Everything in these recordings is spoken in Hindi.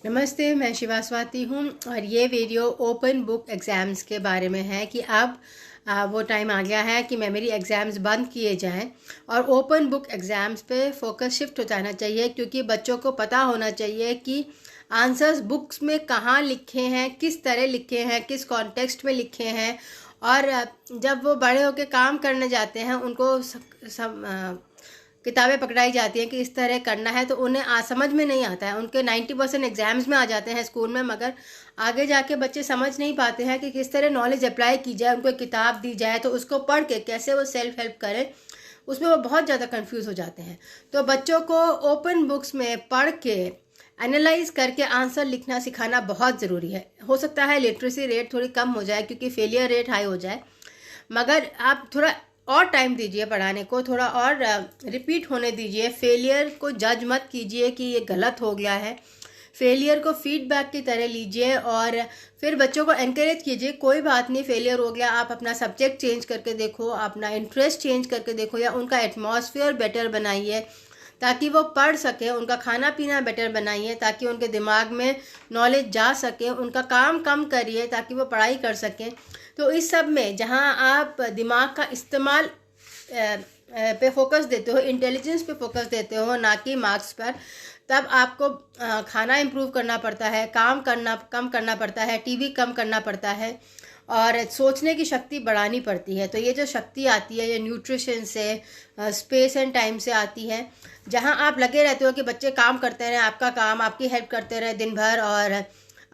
नमस्ते, मैं शिवा स्वाति हूँ और ये वीडियो ओपन बुक एग्ज़ाम्स के बारे में है कि अब वो टाइम आ गया है कि मेमोरी एग्ज़ाम्स बंद किए जाएं और ओपन बुक एग्ज़ाम्स पे फोकस शिफ्ट हो जाना चाहिए, क्योंकि बच्चों को पता होना चाहिए कि आंसर्स बुक्स में कहाँ लिखे हैं, किस तरह लिखे हैं, किस कॉन्टेक्स्ट में लिखे हैं। और जब वो बड़े होकर काम करने जाते हैं उनको किताबें पकड़ाई जाती हैं कि इस तरह करना है, तो उन्हें समझ में नहीं आता है। उनके 90% एग्जाम्स में आ जाते हैं स्कूल में, मगर आगे जाके बच्चे समझ नहीं पाते हैं कि किस तरह नॉलेज अप्लाई की जाए। उनको एक किताब दी जाए तो उसको पढ़ के कैसे वो सेल्फ हेल्प करें, उसमें वो बहुत ज़्यादा कंफ्यूज हो जाते हैं। तो बच्चों को ओपन बुक्स में पढ़ के एनालाइज करके आंसर लिखना सिखाना बहुत ज़रूरी है। हो सकता है लिटरेसी रेट थोड़ी कम हो जाए क्योंकि फेलियर रेट हाई हो जाए, मगर आप थोड़ा और टाइम दीजिए पढ़ाने को, थोड़ा और रिपीट होने दीजिए। फेलियर को जज मत कीजिए कि ये गलत हो गया है। फेलियर को फीडबैक की तरह लीजिए और फिर बच्चों को एनकरेज कीजिए, कोई बात नहीं, फेलियर हो गया, आप अपना सब्जेक्ट चेंज करके देखो, अपना इंटरेस्ट चेंज करके देखो, या उनका एटमॉस्फेयर बेटर बनाइए ताकि वो पढ़ सके, उनका खाना पीना बेटर बनाइए ताकि उनके दिमाग में नॉलेज जा सके, उनका काम कम करिए ताकि वो पढ़ाई कर सकें। तो इस सब में जहाँ आप दिमाग का इस्तेमाल पे फोकस देते हो, इंटेलिजेंस पे फोकस देते हो, ना कि मार्क्स पर, तब आपको खाना इम्प्रूव करना पड़ता है, काम करना कम करना पड़ता है, टीवी कम करना पड़ता है और सोचने की शक्ति बढ़ानी पड़ती है। तो ये जो शक्ति आती है ये न्यूट्रिशन से, स्पेस एंड टाइम से आती है। जहाँ आप लगे रहते हो कि बच्चे काम करते रहें, आपका काम आपकी हेल्प करते रहें दिन भर, और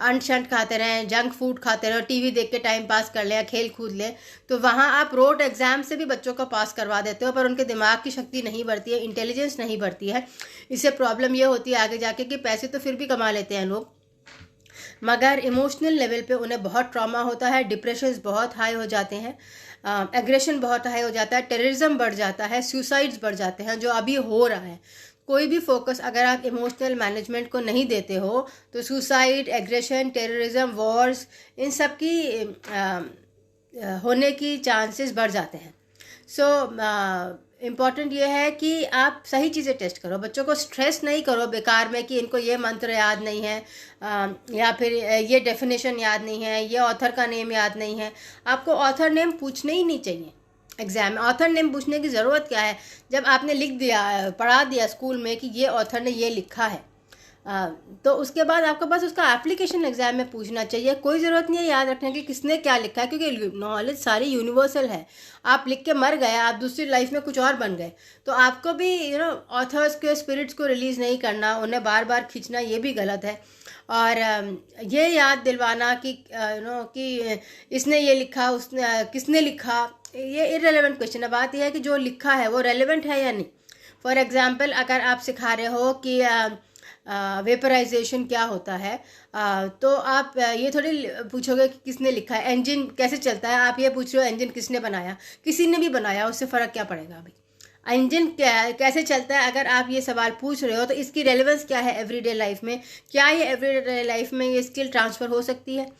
अंट शंट खाते रहें, जंक फूड खाते रहें, टीवी देख के टाइम पास कर लें, खेल कूद लें, तो वहाँ आप रोड एग्जाम से भी बच्चों को पास करवा देते हो, पर उनके दिमाग की शक्ति नहीं बढ़ती है, इंटेलिजेंस नहीं बढ़ती है। इससे प्रॉब्लम ये होती है आगे जाके कि पैसे तो फिर भी कमा लेते हैं लोग, मगर इमोशनल लेवल पे उन्हें बहुत ट्रॉमा होता है, डिप्रेशन बहुत हाई हो जाते हैं, एग्रेशन बहुत हाई हो जाता है, टेररिज्म बढ़ जाता है, सुसाइड्स बढ़ जाते हैं, जो अभी हो रहा है। कोई भी फोकस अगर आप इमोशनल मैनेजमेंट को नहीं देते हो तो सुसाइड, एग्रेशन, टेररिज्म, वॉर्स, इन सब की होने की चांसेस बढ़ जाते हैं। सो इम्पॉर्टेंट ये है कि आप सही चीज़ें टेस्ट करो, बच्चों को स्ट्रेस नहीं करो बेकार में कि इनको ये मंत्र याद नहीं है, या फिर ये डेफिनेशन याद नहीं है, ये ऑथर का नेम याद नहीं है। आपको ऑथर नेम पूछने ही नहीं चाहिए एग्जाम में। ऑथर नेम पूछने की ज़रूरत क्या है जब आपने लिख दिया, पढ़ा दिया स्कूल में कि ये ऑथर ने ये लिखा है। तो उसके बाद आपको बस उसका एप्लीकेशन एग्जाम में पूछना चाहिए। कोई ज़रूरत नहीं है याद रखने की किसने क्या लिखा है, क्योंकि नॉलेज सारी यूनिवर्सल है। आप लिख के मर गए, आप दूसरी लाइफ में कुछ और बन गए, तो आपको भी ऑथर्स के स्पिरिट्स को रिलीज़ नहीं करना, उन्हें बार बार खींचना, ये भी गलत है। और ये याद दिलवाना कि कि इसने ये लिखा, उसने किसने लिखा, ये इररेलेवेंट क्वेश्चन है। बात यह है कि जो लिखा है वो रेलेवेंट है या नहीं। फॉर एग्जांपल, अगर आप सिखा रहे हो कि वेपराइजेशन क्या होता है, तो आप ये थोड़ी पूछोगे कि किसने लिखा है। इंजन कैसे चलता है, आप ये पूछ रहे हो इंजन किसने बनाया, किसी ने भी बनाया, उससे फ़र्क क्या पड़ेगा अभी। इंजन कैसे चलता है, अगर आप ये सवाल पूछ रहे हो तो इसकी रेलेवेंस क्या है एवरीडे लाइफ में, क्या ये एवरीडे लाइफ में ये स्किल ट्रांसफ़र हो सकती है।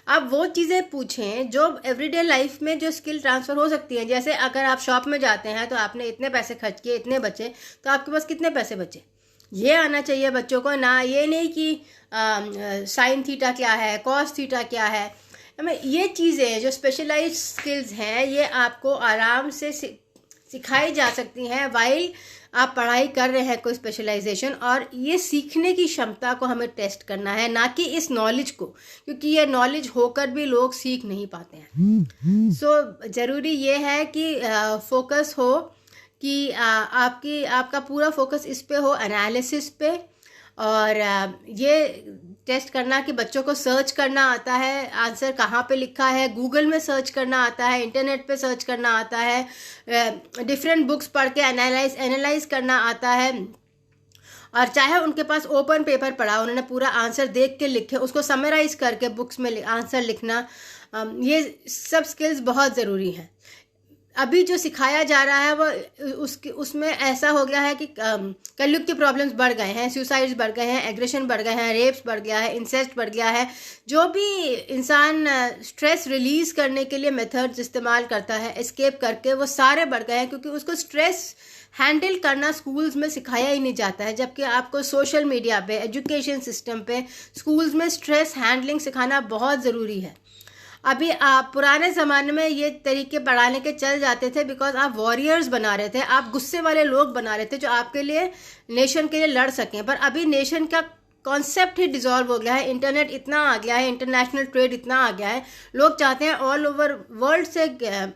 आप वो चीज़ें पूछें जो एवरीडे लाइफ में जो स्किल ट्रांसफ़र हो सकती हैं। जैसे अगर आप शॉप में जाते हैं तो आपने इतने पैसे खर्च किए, इतने बचे, तो आपके पास कितने पैसे बचे, ये आना चाहिए बच्चों को। ना ये नहीं कि साइन थीटा क्या है, कॉस थीटा क्या है। ये चीज़ें जो स्पेशलाइज्ड स्किल्स हैं ये आपको आराम से सिखाई जा सकती हैं वाइल आप पढ़ाई कर रहे हैं कोई स्पेशलाइजेशन। और ये सीखने की क्षमता को हमें टेस्ट करना है, ना कि इस नॉलेज को, क्योंकि ये नॉलेज होकर भी लोग सीख नहीं पाते हैं। ज़रूरी ये है कि फोकस हो कि आपका पूरा फोकस इस पे हो, एनालिसिस पे, और ये टेस्ट करना कि बच्चों को सर्च करना आता है, आंसर कहाँ पे लिखा है, गूगल में सर्च करना आता है, इंटरनेट पे सर्च करना आता है, डिफरेंट बुक्स पढ़ के एनालाइज करना आता है। और चाहे उनके पास ओपन पेपर पड़ा, उन्होंने पूरा आंसर देख के लिखे, उसको समराइज करके बुक्स में आंसर लिखना, ये सब स्किल्स बहुत ज़रूरी हैं। अभी जो सिखाया जा रहा है वो उसमें ऐसा हो गया है कि कलयुग के प्रॉब्लम्स बढ़ गए हैं, सुसाइड्स बढ़ गए हैं, एग्रेशन बढ़ गए हैं, रेप्स बढ़ गया है, इंसेस्ट बढ़ गया है। जो भी इंसान स्ट्रेस रिलीज़ करने के लिए मेथड्स इस्तेमाल करता है एस्केप करके, वो सारे बढ़ गए हैं, क्योंकि उसको स्ट्रेस हैंडल करना स्कूल्स में सिखाया ही नहीं जाता है। जबकि आपको सोशल मीडिया पे, एजुकेशन सिस्टम पे, स्कूल्स में स्ट्रेस हैंडलिंग सिखाना बहुत ज़रूरी है। अभी आप पुराने ज़माने में ये तरीके पढ़ाने के चल जाते थे बिकॉज आप वॉरियर्स बना रहे थे, आप गुस्से वाले लोग बना रहे थे जो आपके लिए, नेशन के लिए लड़ सकें। पर अभी नेशन का कॉन्सेप्ट ही डिसॉल्व हो गया है। इंटरनेट इतना आ गया है, इंटरनेशनल ट्रेड इतना आ गया है, लोग चाहते हैं ऑल ओवर वर्ल्ड से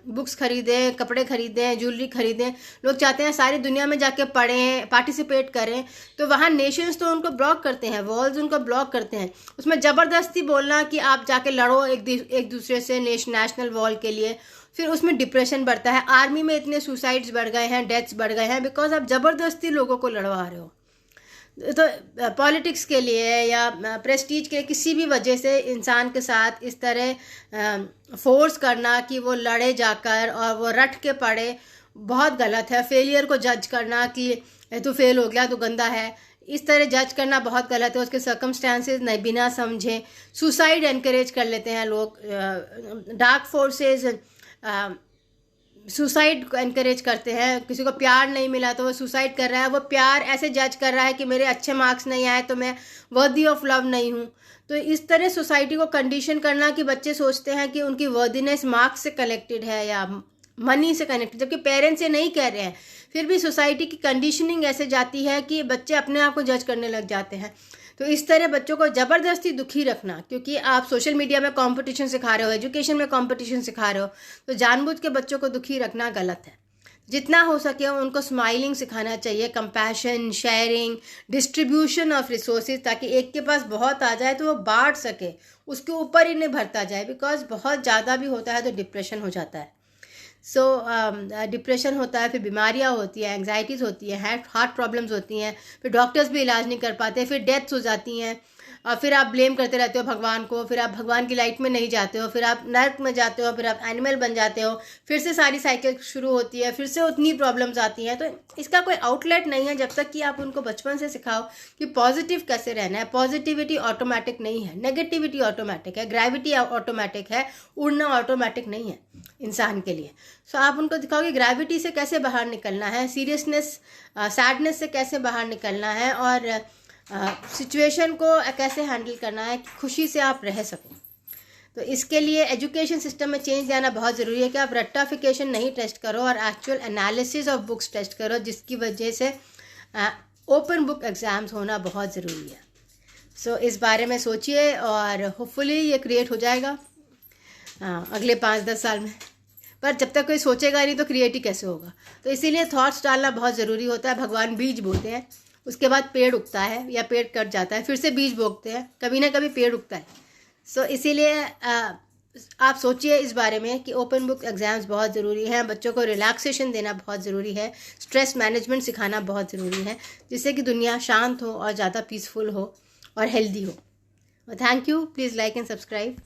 बुक्स खरीदें, कपड़े खरीदें, ज्वेलरी खरीदें। लोग चाहते हैं सारी दुनिया में जाके पढ़ें, पार्टिसिपेट करें। तो वहाँ नेशंस तो उनको ब्लॉक करते हैं, वॉल्स उनको ब्लॉक करते हैं। उसमें ज़बरदस्ती बोलना कि आप जाके लड़ो एक दूसरे से नेशनल वॉल के लिए, फिर उसमें डिप्रेशन बढ़ता है। आर्मी में इतने सुसाइड्स बढ़ गए हैं, डेथ्स बढ़ गए हैं, बिकॉज आप ज़बरदस्ती लोगों को लड़वा रहे हो। तो पॉलिटिक्स के लिए या प्रेस्टीज के, किसी भी वजह से इंसान के साथ इस तरह फोर्स करना कि वो लड़े जाकर और वो रट के पड़े, बहुत गलत है। फेलियर को जज करना कि तो फेल हो गया तो गंदा है, इस तरह जज करना बहुत गलत है। उसके सर्कमस्टांसेस नहीं बिना समझे सुसाइड एनकरेज कर लेते हैं लोग। डार्क फोर्सेस सुसाइड को एनकरेज करते हैं। किसी को प्यार नहीं मिला तो वो सुसाइड कर रहा है। वो प्यार ऐसे जज कर रहा है कि मेरे अच्छे मार्क्स नहीं आए तो मैं वर्दी ऑफ लव नहीं हूँ। तो इस तरह सोसाइटी को कंडीशन करना कि बच्चे सोचते हैं कि उनकी वर्दीनेस मार्क्स से कनेक्टेड है या मनी से कनेक्टेड, जबकि पेरेंट्स ये नहीं कह रहे हैं। फिर भी सोसाइटी की कंडीशनिंग ऐसे जाती है कि बच्चे अपने आप को जज करने लग जाते हैं। तो इस तरह बच्चों को ज़बरदस्ती दुखी रखना, क्योंकि आप सोशल मीडिया में कंपटीशन सिखा रहे हो, एजुकेशन में कंपटीशन सिखा रहे हो, तो जानबूझ के बच्चों को दुखी रखना गलत है। जितना हो सके उनको स्माइलिंग सिखाना चाहिए, compassion, sharing, distribution of resources, ताकि एक के पास बहुत आ जाए तो वो बांट सके, उसके ऊपर ही नहीं भरता जाए। बिकॉज बहुत ज़्यादा भी होता है तो डिप्रेशन हो जाता है। डिप्रेशन होता है, फिर बीमारियां होती हैं, एंग्जाइटीज़ होती हैं, हार्ट प्रॉब्लम्स होती हैं, फिर डॉक्टर्स भी इलाज नहीं कर पाते, फिर डेथ्स हो जाती हैं। और फिर आप ब्लेम करते रहते हो भगवान को, फिर आप भगवान की लाइट में नहीं जाते हो, फिर आप नर्क में जाते हो, फिर आप एनिमल बन जाते हो, फिर से सारी साइकिल शुरू होती है, फिर से उतनी प्रॉब्लम्स आती हैं। तो इसका कोई आउटलेट नहीं है जब तक कि आप उनको बचपन से सिखाओ कि पॉजिटिव कैसे रहना है। पॉजिटिविटी ऑटोमेटिक नहीं है, नेगेटिविटी ऑटोमेटिक है, ग्रेविटी ऑटोमेटिक है, उड़ना ऑटोमेटिक नहीं है इंसान के लिए। सो आप उनको दिखाओ कि ग्रेविटी से कैसे बाहर निकलना है, सीरियसनेस, सैडनेस से कैसे बाहर निकलना है, और सिचुएशन को कैसे हैंडल करना है कि खुशी से आप रह सको। तो इसके लिए एजुकेशन सिस्टम में चेंज लाना बहुत ज़रूरी है कि आप रट्टाफिकेशन नहीं टेस्ट करो और actual analysis of books test करो, जिसकी वजह से ओपन बुक एग्ज़ाम्स होना बहुत ज़रूरी है। सो इस बारे में सोचिए और होपफुली ये क्रिएट हो जाएगा अगले 5-10 साल में। पर जब तक कोई सोचेगा नहीं तो क्रिएट ही कैसे होगा। तो इसीलिए थॉट्स डालना बहुत ज़रूरी होता है। भगवान बीज बोते हैं, उसके बाद पेड़ उगता है या पेड़ कट जाता है, फिर से बीज बोते हैं, कभी ना कभी पेड़ उगता है। सो इसीलिए आप सोचिए इस बारे में कि ओपन बुक एग्ज़ाम्स बहुत ज़रूरी है। बच्चों को रिलैक्सेशन देना बहुत ज़रूरी है, स्ट्रेस मैनेजमेंट सिखाना बहुत ज़रूरी है, जिससे कि दुनिया शांत हो और ज़्यादा पीसफुल हो और हेल्दी हो। Thank you. Please like and subscribe.